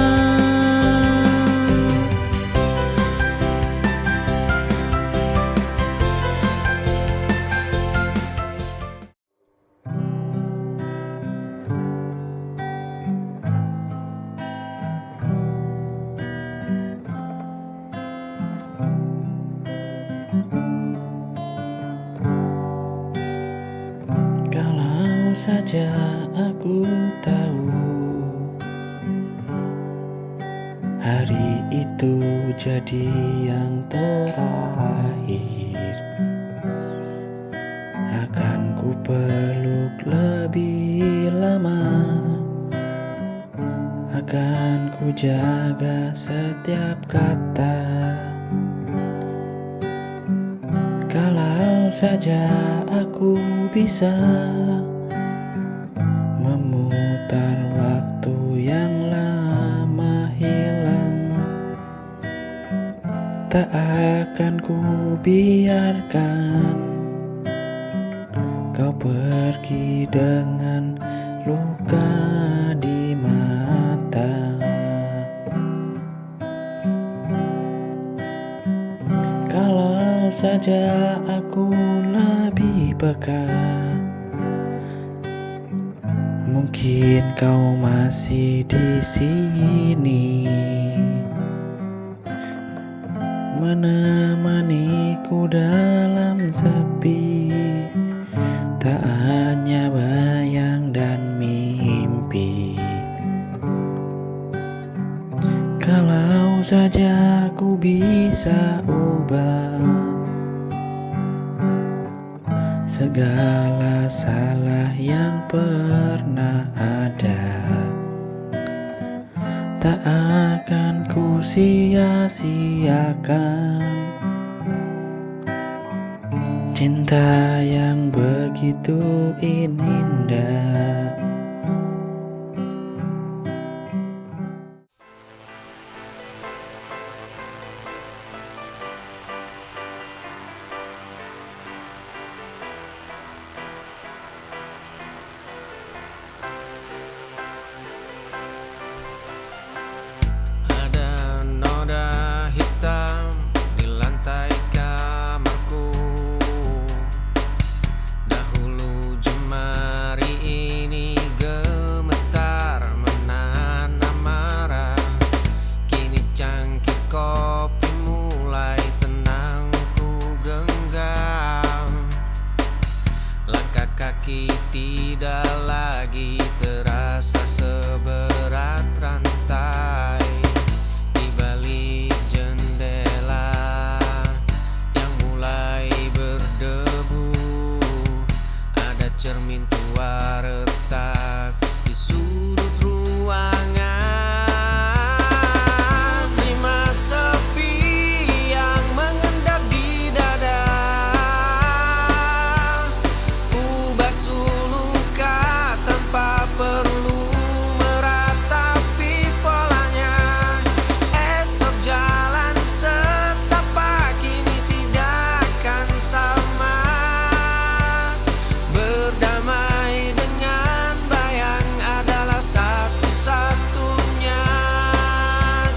Kalau saja aku tahu hari itu jadi yang terakhir, akan ku peluk lebih lama, akan ku jaga setiap kata. Kalau saja aku bisa memutar waktu yang lama hilang, tak akan ku biarkan kau pergi dengan luka di mata. Kalau saja aku lebih peka, mungkin kau masih di sini, menemaniku dalam sepi, tak hanya bayang dan mimpi. Kalau saja aku bisa ubah segala salah yang pernah ada, tak akan ku sia-siakan cinta yang begitu indah. Ada noda hitam di lantai kamarku. Dahulu jemari ini gemetar menahan amarah. Kini cangkir kopi mulai tenang ku genggam. Langkah kaki tidak lagi terasa seberat rantai. Di balik jendela yang mulai berdebu, ada cermin tua retak di sudut ruangan. Terima sepi yang mengendap di dada. Ku basuh luka tanpa perlu meratapi polanya. Esok jalan setapak kini tidak akan sama. Berdamai dengan bayang adalah satu-satunya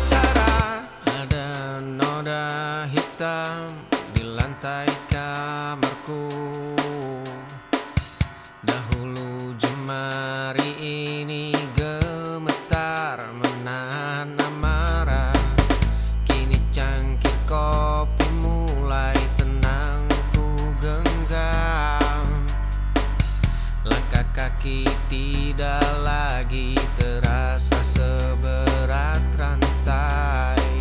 cara. Ada noda hitam di lantai kamarku. Dahulu jemari ini gemetar menahan amarah. Kini cangkir kopi mulai tenang ku genggam. Langkah kaki tidak lagi terasa seberat rantai.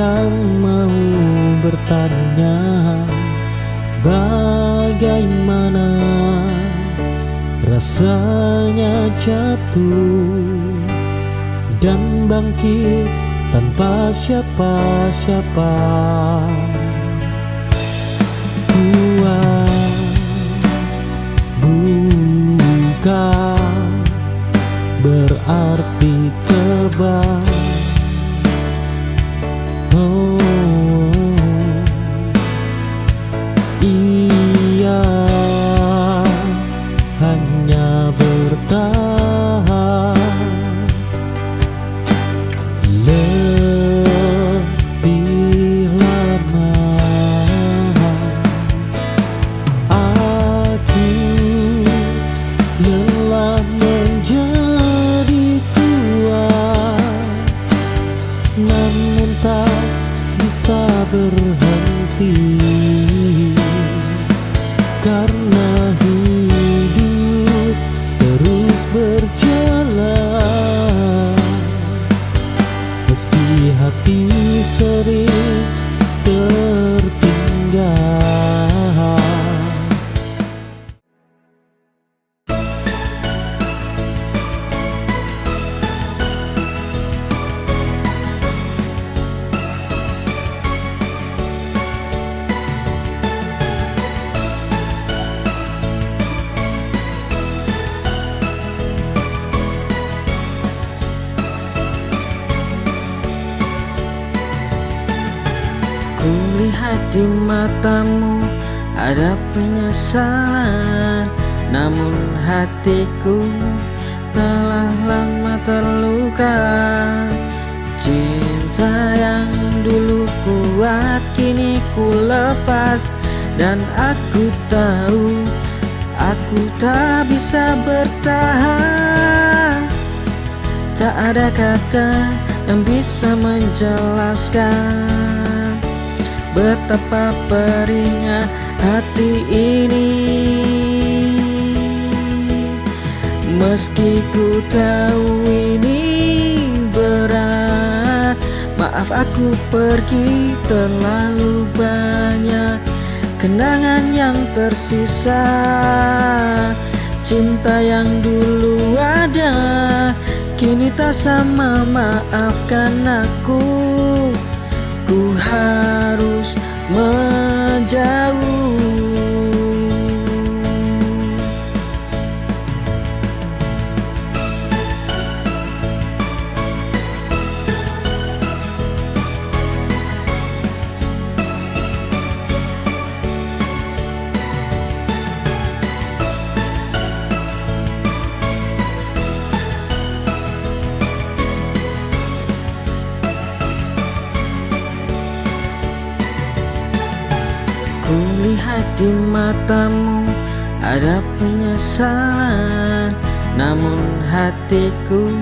yang mau bertanya bagaimana rasanya jatuh dan bangkit tanpa siapa-siapa. Bukan berarti kebal. Oh, ia hanya bertahan lebih lama. Aku lelah menjadi kuat, namun tak bisa berhenti, karena hidup terus berjalan, meski hati sering tertinggal. Kulihat di matamu ada penyesalan, namun hatiku telah lama terluka. Cinta yang dulu kuat kini ku lepas, dan aku tahu aku tak bisa bertahan. Tak ada kata yang bisa menjelaskan betapa perihnya hati ini. Meski ku tahu ini berat, maaf aku pergi, terlalu banyak kenangan yang tersisa. Cinta yang dulu ada kini tak sama, maafkan aku. Ku harus menjauh. Kulihat di matamu ada penyesalan, namun hatiku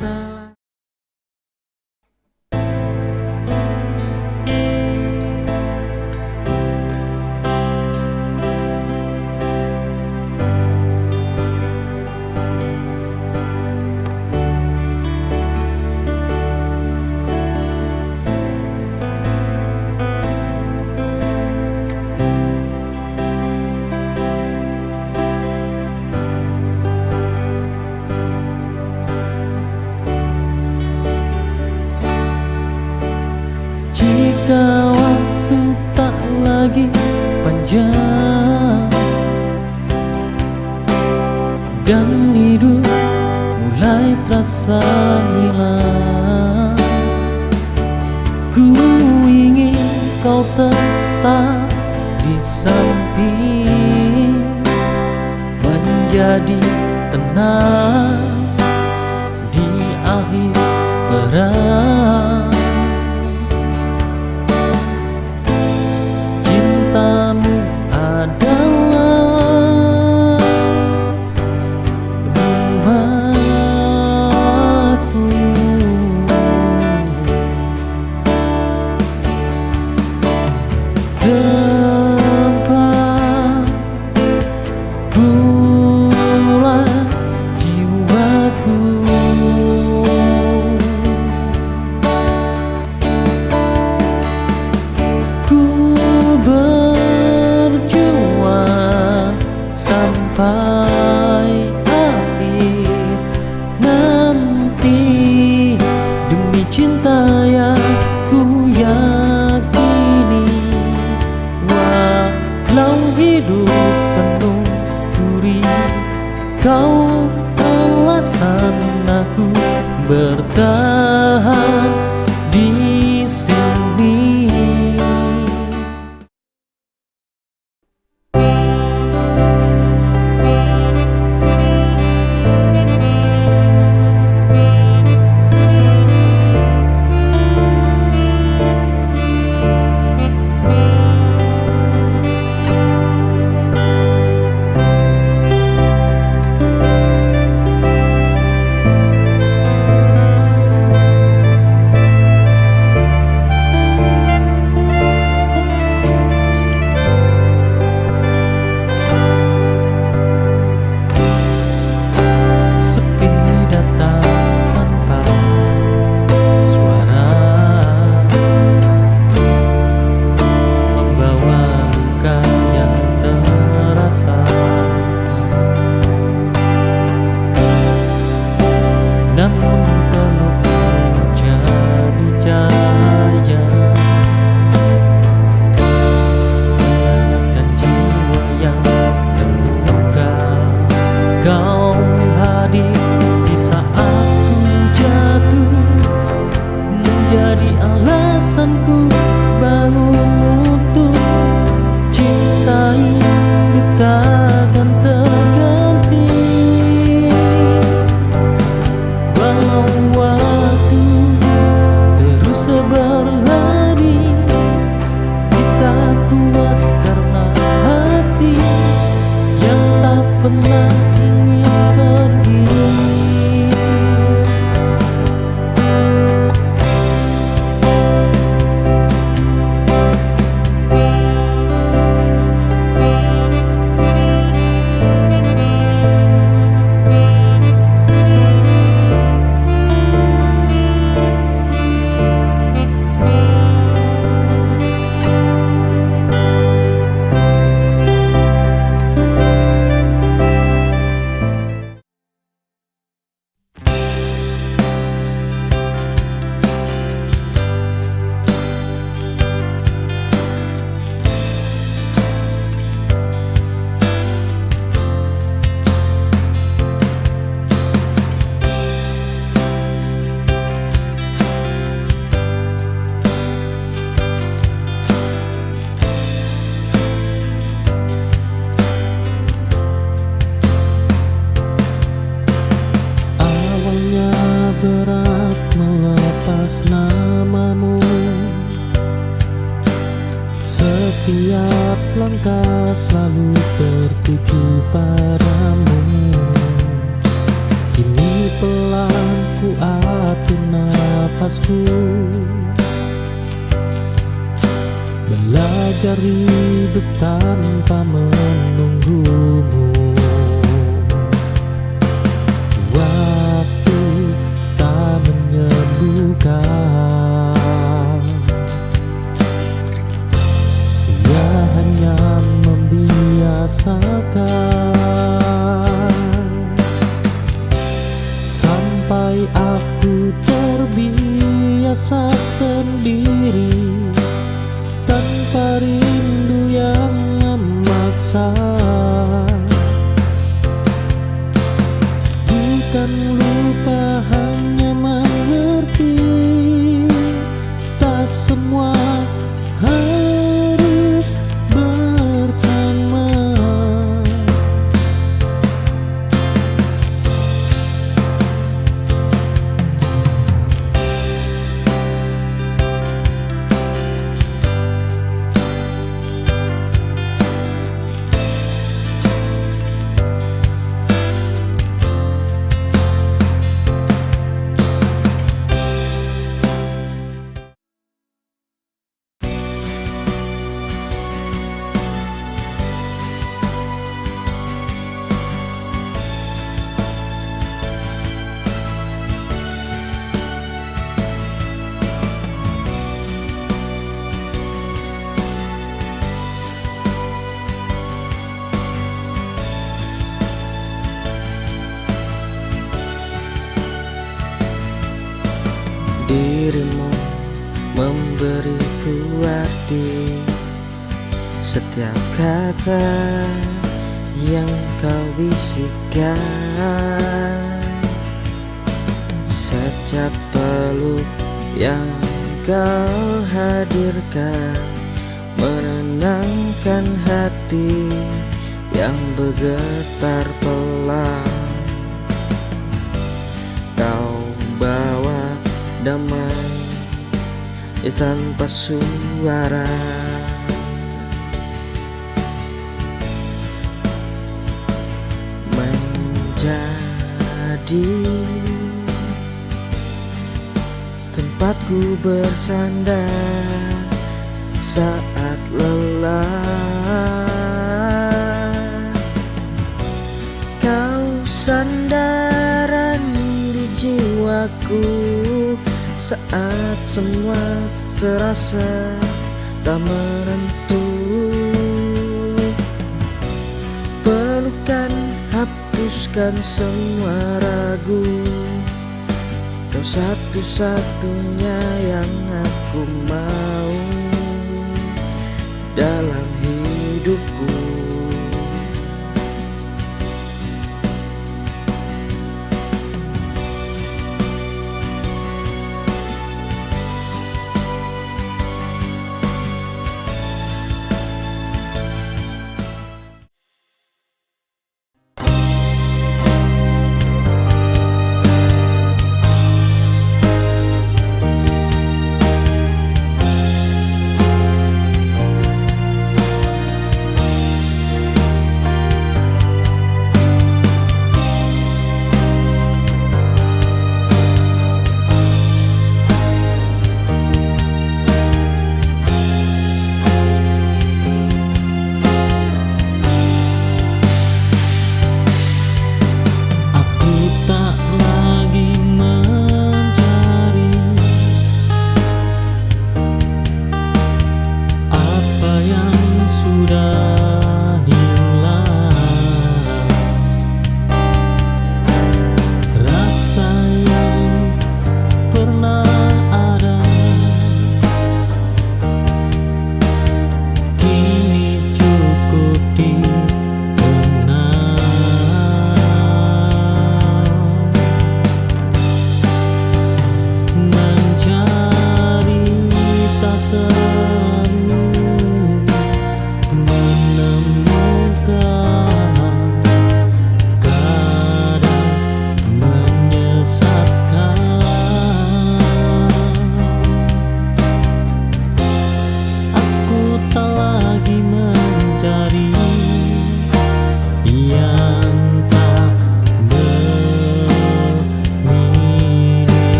telah. Jika waktu tak lagi panjang dan hidup mulai terasa hilang, ku ingin kau tetap di samping, menjadi tenang di akhir perang. Cintamu adalah rumahku, tempat pulang jiwaku. Kau alasan aku bertahan di sini. Sepi datang tanpa suara, membawa luka yang terasa. Namun pelukmu jadi cahaya, menenangkan jiwa yang terluka. Kau hadir di saat ku jatuh, menjadi alasanku bahumu untuk cintai takkan terganti. Walau waktu terus berlari, kita kuat karena hati yang tak pernah ingin pergi. Awalnya berat melepas namamu, setiap langkah selalu tertuju padamu. Kini pelan ku atur nafasku, belajar hidup tanpa menunggumu. Waktu tak menyembuhkan, ia hanya membiasakan, sampai aku terbiasa sendiri tanpa rindu yang memaksa. Bukan lupa, hanya mengerti, tak semua harus bersama. Dirimu memberiku arti, setiap kata yang kau bisikan, setiap peluk yang kau hadirkan, menenangkan hati yang bergetar pelan. Kau bawa damai tanpa suara, menjadi tempatku bersandar saat lelah. Kau sandaran di jiwaku saat semua terasa tak menentu. Pelukan hapuskan semua ragu, kau satu-satunya yang aku mau dalam hidupku.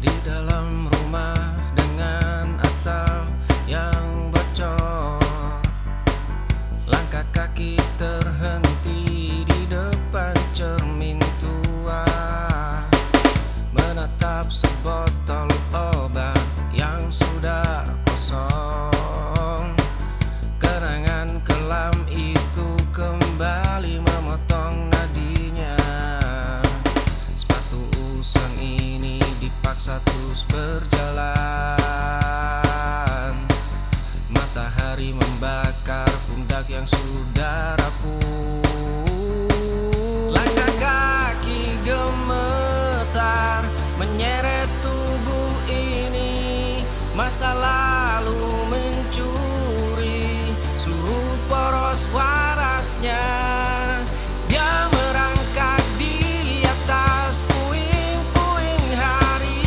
Di dalam rumah dengan atap yang bocor, langkah kaki terhenti di depan cermin tua, menatap sebotol obat yang sudah kosong. Kenangan kelam itu kembali memotong nadinya. Sepatu usang ini dipaksa terus berjalan. Matahari membakar pundak yang sudah rapuh. Langkah kaki gemetar menyeret tubuh ini. Masa lalu mencuri seluruh poros warasnya. Dia merangkak di atas puing-puing hari.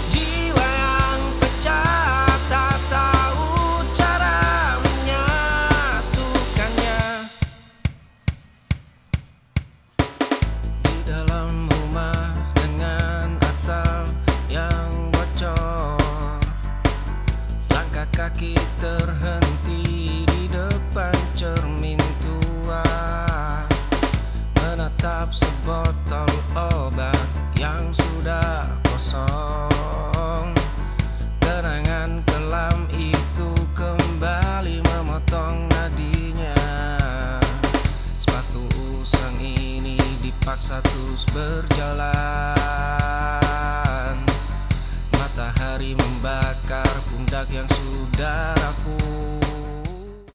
Jiwa yang pecah tak tahu cara menyatukannya. sebotol obat yang sudah kosong. Kenangan kelam itu kembali memotong nadinya. Sepatu usang ini dipaksa terus berjalan. Matahari membakar pundak yang sudah rapuh.